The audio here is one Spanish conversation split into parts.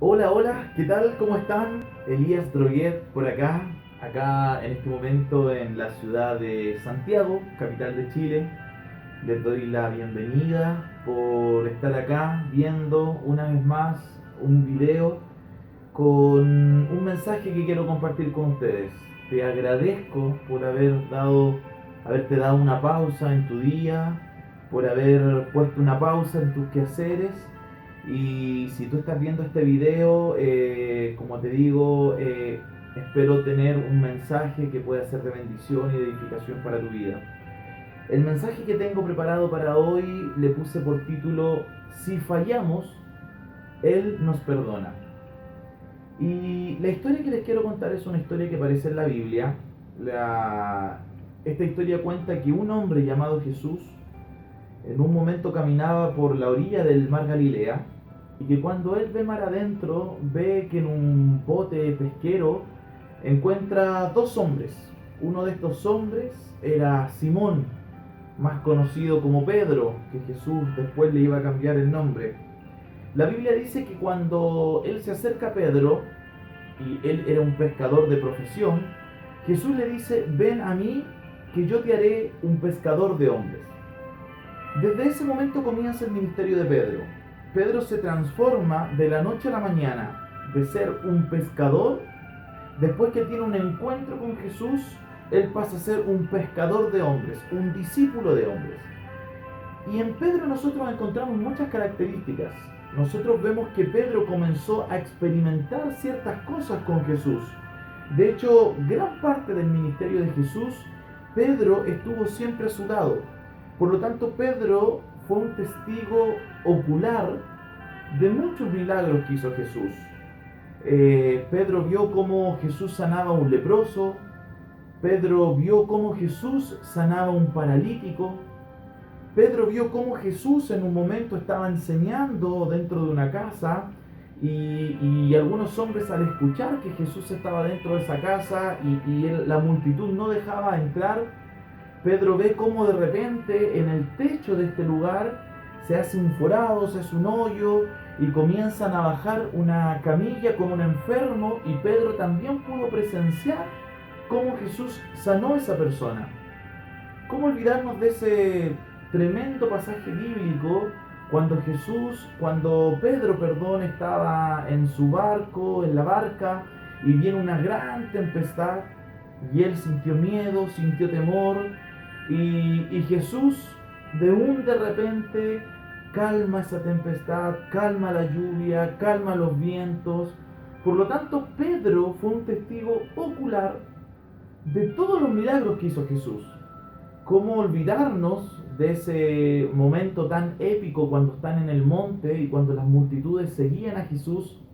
Hola, hola, ¿qué tal? ¿Cómo están? Elías Droguet por acá en este momento en la ciudad de Santiago, capital de Chile. Les doy la bienvenida por estar acá viendo una vez más un video con un mensaje que quiero compartir con ustedes. Te agradezco por haberte dado una pausa en tu día, por haber puesto una pausa en tus quehaceres. Y si tú estás viendo este video, como te digo, espero tener un mensaje que pueda ser de bendición y de edificación para tu vida. El mensaje que tengo preparado para hoy le puse por título: Si fallamos, Él nos perdona. Y la historia que les quiero contar es una historia que aparece en la Biblia. Esta historia cuenta que un hombre llamado Jesús en un momento caminaba por la orilla del mar Galilea, y que cuando él ve mar adentro, ve que en un bote pesquero encuentra dos hombres. Uno de estos hombres era Simón, más conocido como Pedro, que Jesús después le iba a cambiar el nombre. La Biblia dice que cuando él se acerca a Pedro, y él era un pescador de profesión, Jesús le dice: ven a mí, que yo te haré un pescador de hombres. Desde ese momento comienza el ministerio de Pedro. Pedro se transforma de la noche a la mañana de ser un pescador. Después que tiene un encuentro con Jesús, él pasa a ser un pescador de hombres, un discípulo de hombres. Y en Pedro nosotros encontramos muchas características. Nosotros vemos que Pedro comenzó a experimentar ciertas cosas con Jesús. De hecho, gran parte del ministerio de Jesús, Pedro estuvo siempre a su lado. Por lo tanto, Pedro fue un testigo ocular de muchos milagros que hizo Jesús. Pedro vio cómo Jesús sanaba a un leproso. Pedro vio cómo Jesús sanaba a un paralítico. Pedro vio cómo Jesús en un momento estaba enseñando dentro de una casa, y algunos hombres, al escuchar que Jesús estaba dentro de esa casa la multitud no dejaba entrar, Pedro ve cómo de repente en el techo de este lugar se hace un forado, se hace un hoyo, y comienzan a bajar una camilla con un enfermo, y Pedro también pudo presenciar cómo Jesús sanó a esa persona. ¿Cómo olvidarnos de ese tremendo pasaje bíblico cuando Pedro, perdón, estaba en su barco, en la barca, y viene una gran tempestad, y él sintió miedo, sintió temor, y Jesús de repente calma esa tempestad, calma la lluvia, calma los vientos? Por lo tanto, Pedro fue un testigo ocular de todos los milagros que hizo Jesús. ¿Cómo olvidarnos de ese momento tan épico cuando están en el monte y cuando las multitudes seguían a Jesús,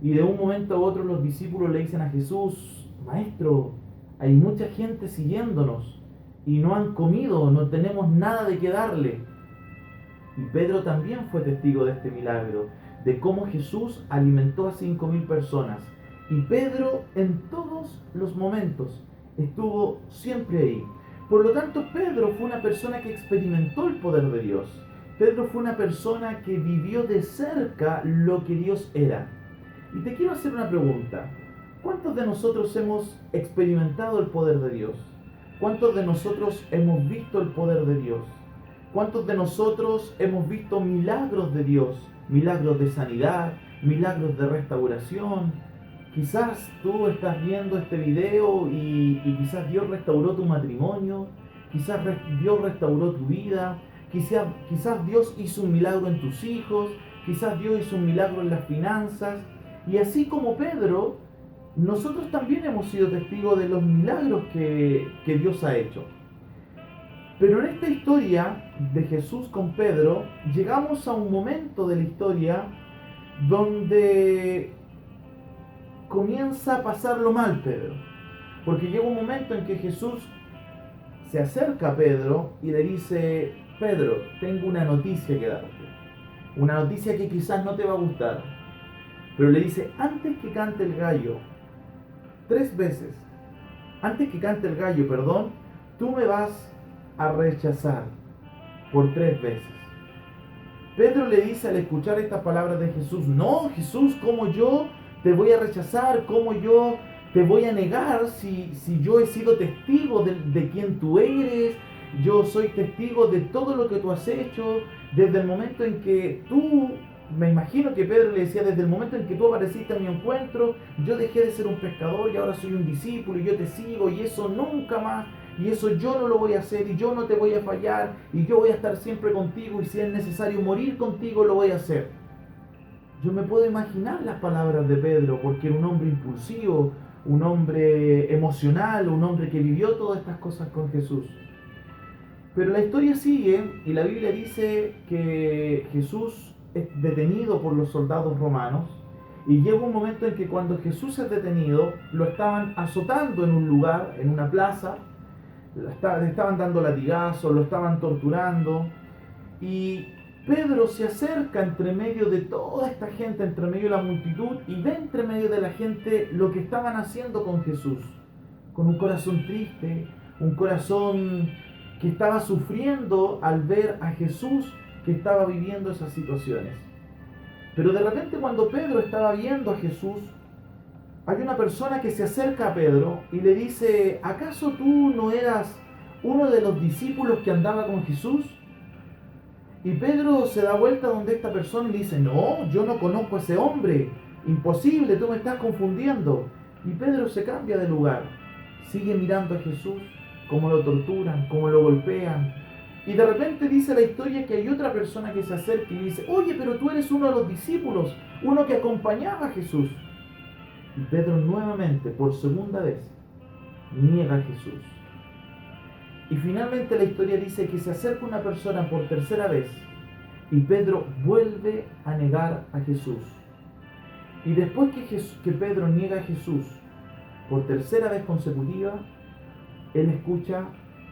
y de un momento a otro los discípulos le dicen a Jesús: Maestro, hay mucha gente siguiéndonos y no han comido, no tenemos nada de qué darle? Y Pedro también fue testigo de este milagro, de cómo Jesús alimentó a 5.000 personas. Y Pedro en todos los momentos estuvo siempre ahí. Por lo tanto, Pedro fue una persona que experimentó el poder de Dios. Pedro fue una persona que vivió de cerca lo que Dios era. Y te quiero hacer una pregunta. ¿Cuántos de nosotros hemos experimentado el poder de Dios? ¿Cuántos de nosotros hemos visto el poder de Dios? ¿Cuántos de nosotros hemos visto milagros de Dios? Milagros de sanidad, milagros de restauración. Quizás tú estás viendo este video y quizás Dios restauró tu matrimonio, quizás Dios restauró tu vida, quizás Dios hizo un milagro en tus hijos, quizás Dios hizo un milagro en las finanzas. Y así como Pedro, nosotros también hemos sido testigos de los milagros que Dios ha hecho. Pero en esta historia de Jesús con Pedro, llegamos a un momento de la historia donde comienza a pasarlo mal Pedro. Porque llega un momento en que Jesús se acerca a Pedro y le dice: Pedro, tengo una noticia que darte. Una noticia que quizás no te va a gustar. Pero le dice: antes que cante el gallo, 3 veces, antes que cante el gallo, perdón, tú me vas a rechazar por 3 veces. Pedro le dice al escuchar estas palabras de Jesús: no, Jesús, ¿cómo yo te voy a rechazar? ¿Cómo yo te voy a negar si yo he sido testigo de quién tú eres? Yo soy testigo de todo lo que tú has hecho desde el momento en que tú, me imagino que Pedro le decía, desde el momento en que tú apareciste en mi encuentro, yo dejé de ser un pescador y ahora soy un discípulo y yo te sigo, y eso nunca más, y eso yo no lo voy a hacer, y yo no te voy a fallar, y yo voy a estar siempre contigo, y si es necesario morir contigo, lo voy a hacer. Yo me puedo imaginar las palabras de Pedro, porque era un hombre impulsivo, un hombre emocional, un hombre que vivió todas estas cosas con Jesús. Pero la historia sigue y la Biblia dice que Jesús es detenido por los soldados romanos, y llega un momento en que cuando Jesús es detenido, lo estaban azotando en un lugar, en una plaza, le estaban dando latigazos, lo estaban torturando, y Pedro se acerca entre medio de toda esta gente, entre medio de la multitud, y ve entre medio de la gente lo que estaban haciendo con Jesús, con un corazón triste, un corazón que estaba sufriendo al ver a Jesús que estaba viviendo esas situaciones. Pero de repente, cuando Pedro estaba viendo a Jesús, hay una persona que se acerca a Pedro y le dice: ¿acaso tú no eras uno de los discípulos que andaba con Jesús? Y Pedro se da vuelta donde esta persona y dice: no, yo no conozco a ese hombre, imposible, tú me estás confundiendo. Y Pedro se cambia de lugar, sigue mirando a Jesús, cómo lo torturan, cómo lo golpean. Y de repente dice la historia que hay otra persona que se acerca y dice: oye, pero tú eres uno de los discípulos, uno que acompañaba a Jesús. Y Pedro nuevamente, por segunda vez, niega a Jesús. Y finalmente la historia dice que se acerca una persona por tercera vez y Pedro vuelve a negar a Jesús. Y después que Pedro niega a Jesús por tercera vez consecutiva, él escucha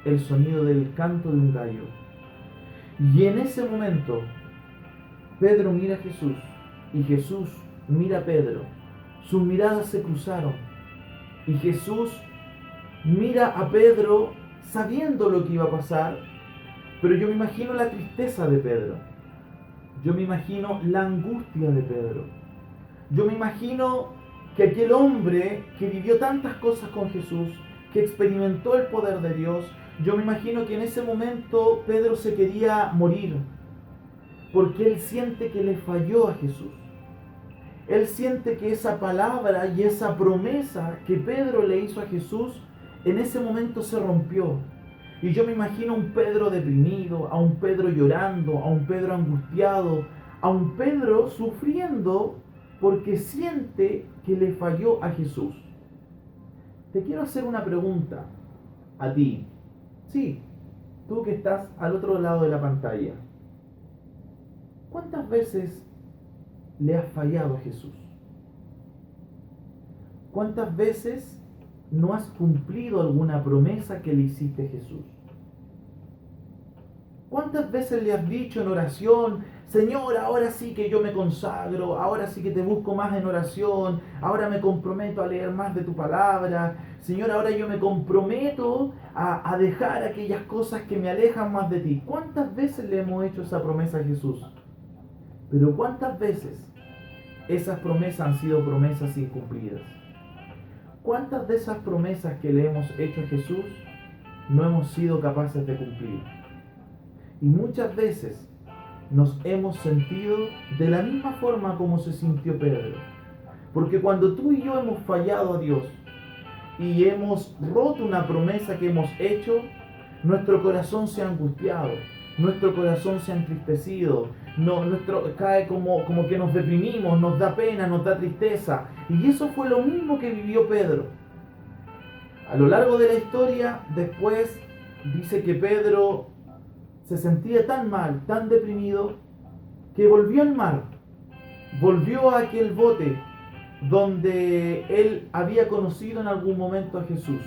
el sonido del canto de un gallo. Y en ese momento, Pedro mira a Jesús y Jesús mira a Pedro. Sus miradas se cruzaron y Jesús mira a Pedro sabiendo lo que iba a pasar, pero yo me imagino la tristeza de Pedro. Yo me imagino la angustia de Pedro. Yo me imagino que aquel hombre que vivió tantas cosas con Jesús, que experimentó el poder de Dios, yo me imagino que en ese momento Pedro se quería morir, porque él siente que le falló a Jesús. Él siente que esa palabra y esa promesa que Pedro le hizo a Jesús, en ese momento se rompió. Y yo me imagino a un Pedro deprimido, a un Pedro llorando, a un Pedro angustiado, a un Pedro sufriendo porque siente que le falló a Jesús. Te quiero hacer una pregunta a ti. Sí, tú que estás al otro lado de la pantalla. ¿Cuántas veces le has fallado a Jesús? ¿Cuántas veces no has cumplido alguna promesa que le hiciste a Jesús? ¿Cuántas veces le has dicho en oración: Señor, ahora sí que yo me consagro, ahora sí que te busco más en oración, ahora me comprometo a leer más de tu palabra, Señor, ahora yo me comprometo a dejar aquellas cosas que me alejan más de ti? ¿Cuántas veces le hemos hecho esa promesa a Jesús? Pero ¿cuántas veces esas promesas han sido promesas incumplidas? ¿Cuántas de esas promesas que le hemos hecho a Jesús no hemos sido capaces de cumplir? Y muchas veces nos hemos sentido de la misma forma como se sintió Pedro. Porque cuando tú y yo hemos fallado a Dios y hemos roto una promesa que hemos hecho, nuestro corazón se ha angustiado, nuestro corazón se ha entristecido, cae como que nos deprimimos, nos da pena, nos da tristeza. Y eso fue lo mismo que vivió Pedro. A lo largo de la historia, después dice que Pedro se sentía tan mal, tan deprimido, que volvió al mar, volvió a aquel bote donde él había conocido en algún momento a Jesús.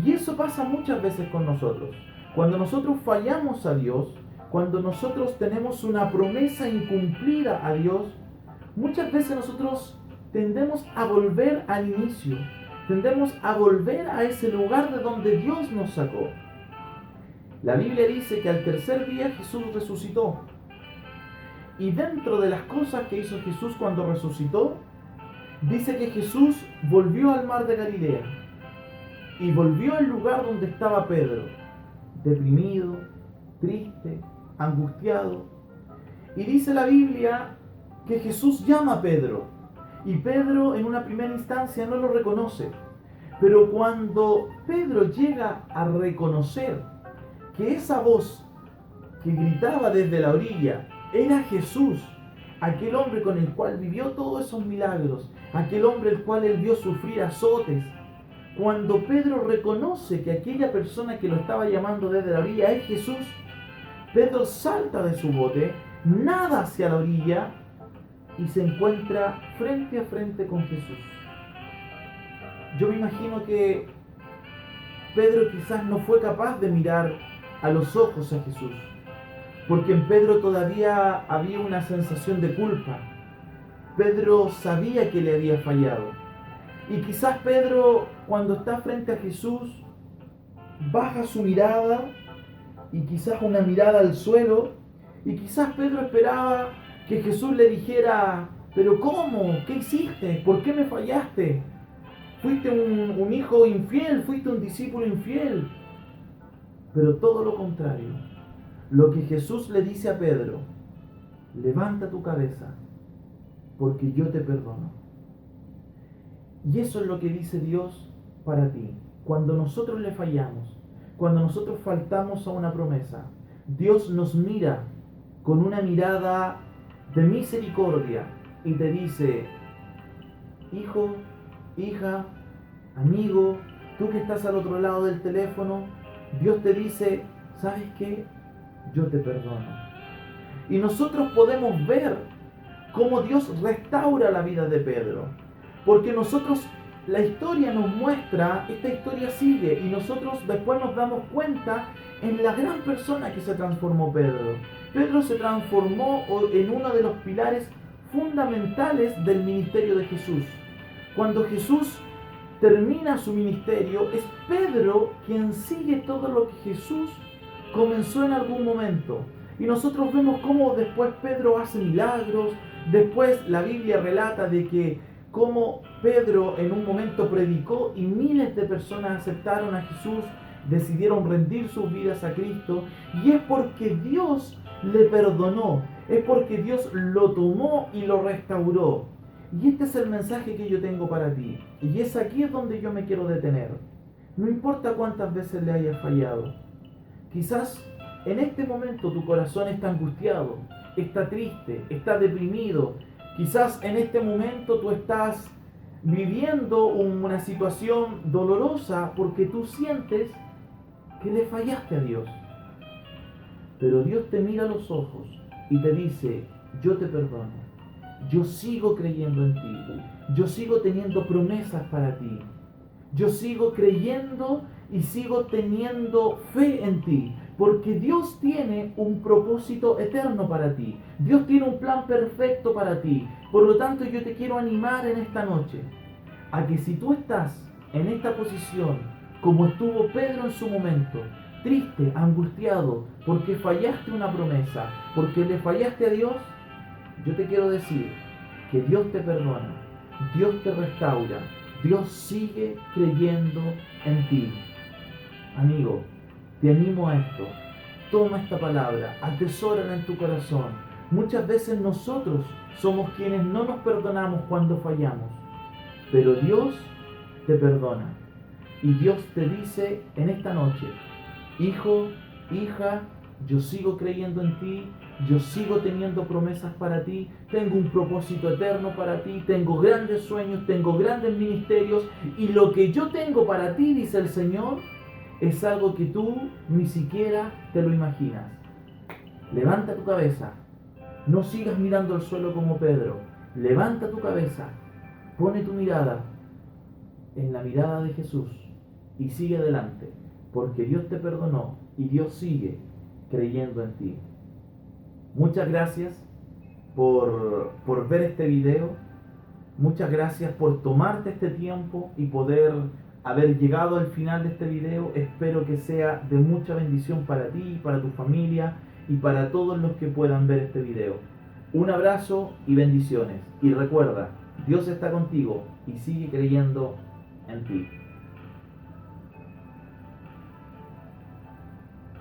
Y eso pasa muchas veces con nosotros. Cuando nosotros fallamos a Dios, cuando nosotros tenemos una promesa incumplida a Dios, muchas veces nosotros tendemos a volver al inicio, tendemos a volver a ese lugar de donde Dios nos sacó. La Biblia dice que al tercer día Jesús resucitó. Y dentro de las cosas que hizo Jesús cuando resucitó, dice que Jesús volvió al mar de Galilea y volvió al lugar donde estaba Pedro, deprimido, triste, angustiado. Y dice la Biblia que Jesús llama a Pedro y Pedro en una primera instancia no lo reconoce. Pero cuando Pedro llega a reconocer que esa voz que gritaba desde la orilla era Jesús, aquel hombre con el cual vivió todos esos milagros, aquel hombre el cual él vio sufrir azotes, cuando Pedro reconoce que aquella persona que lo estaba llamando desde la orilla es Jesús, Pedro salta de su bote, nada hacia la orilla y se encuentra frente a frente con Jesús. Yo me imagino que Pedro quizás no fue capaz de mirar a los ojos a Jesús, porque en Pedro todavía había una sensación de culpa. Pedro sabía que le había fallado. Y quizás Pedro, cuando está frente a Jesús, baja su mirada y quizás una mirada al suelo. Y quizás Pedro esperaba que Jesús le dijera: ¿pero cómo? ¿Qué hiciste? ¿Por qué me fallaste? Fuiste un hijo infiel, fuiste un discípulo infiel. Pero todo lo contrario. Lo que Jesús le dice a Pedro: levanta tu cabeza, porque yo te perdono. Y eso es lo que dice Dios para ti. Cuando nosotros le fallamos, cuando nosotros faltamos a una promesa, Dios nos mira con una mirada de misericordia y te dice: hijo, hija, amigo, tú que estás al otro lado del teléfono, Dios te dice: ¿sabes qué? Yo te perdono. Y nosotros podemos ver cómo Dios restaura la vida de Pedro. Porque nosotros, la historia nos muestra, esta historia sigue y nosotros después nos damos cuenta en la gran persona que se transformó Pedro. Pedro se transformó en uno de los pilares fundamentales del ministerio de Jesús. Cuando Jesús termina su ministerio, es Pedro quien sigue todo lo que Jesús comenzó en algún momento. Y nosotros vemos cómo después Pedro hace milagros. Después la Biblia relata de que cómo Pedro en un momento predicó y miles de personas aceptaron a Jesús, decidieron rendir sus vidas a Cristo. Y es porque Dios le perdonó, es porque Dios lo tomó y lo restauró. Y este es el mensaje que yo tengo para ti. Y es aquí donde yo me quiero detener. No importa cuántas veces le hayas fallado. Quizás en este momento tu corazón está angustiado, está triste, está deprimido. Quizás en este momento tú estás viviendo una situación dolorosa porque tú sientes que le fallaste a Dios. Pero Dios te mira a los ojos y te dice: yo te perdono, yo sigo creyendo en ti, yo sigo teniendo promesas para ti, yo sigo creyendo y sigo teniendo fe en ti. Porque Dios tiene un propósito eterno para ti. Dios tiene un plan perfecto para ti. Por lo tanto, yo te quiero animar en esta noche a que si tú estás en esta posición, como estuvo Pedro en su momento, triste, angustiado, porque fallaste una promesa, porque le fallaste a Dios, yo te quiero decir que Dios te perdona, Dios te restaura, Dios sigue creyendo en ti. Amigo, te animo a esto. Toma esta palabra, atesórala en tu corazón. Muchas veces nosotros somos quienes no nos perdonamos cuando fallamos, pero Dios te perdona. Y Dios te dice en esta noche: hijo, hija, yo sigo creyendo en ti, yo sigo teniendo promesas para ti, tengo un propósito eterno para ti, tengo grandes sueños, tengo grandes ministerios, y lo que yo tengo para ti, dice el Señor, es algo que tú ni siquiera te lo imaginas. Levanta tu cabeza. No sigas mirando al suelo como Pedro. Levanta tu cabeza. Pone tu mirada en la mirada de Jesús y sigue adelante. Porque Dios te perdonó y Dios sigue creyendo en ti. Muchas gracias por ver este video. Muchas gracias por tomarte este tiempo y poder haber llegado al final de este video. Espero que sea de mucha bendición para ti, para tu familia y para todos los que puedan ver este video. Un abrazo y bendiciones. Y recuerda, Dios está contigo y sigue creyendo en ti.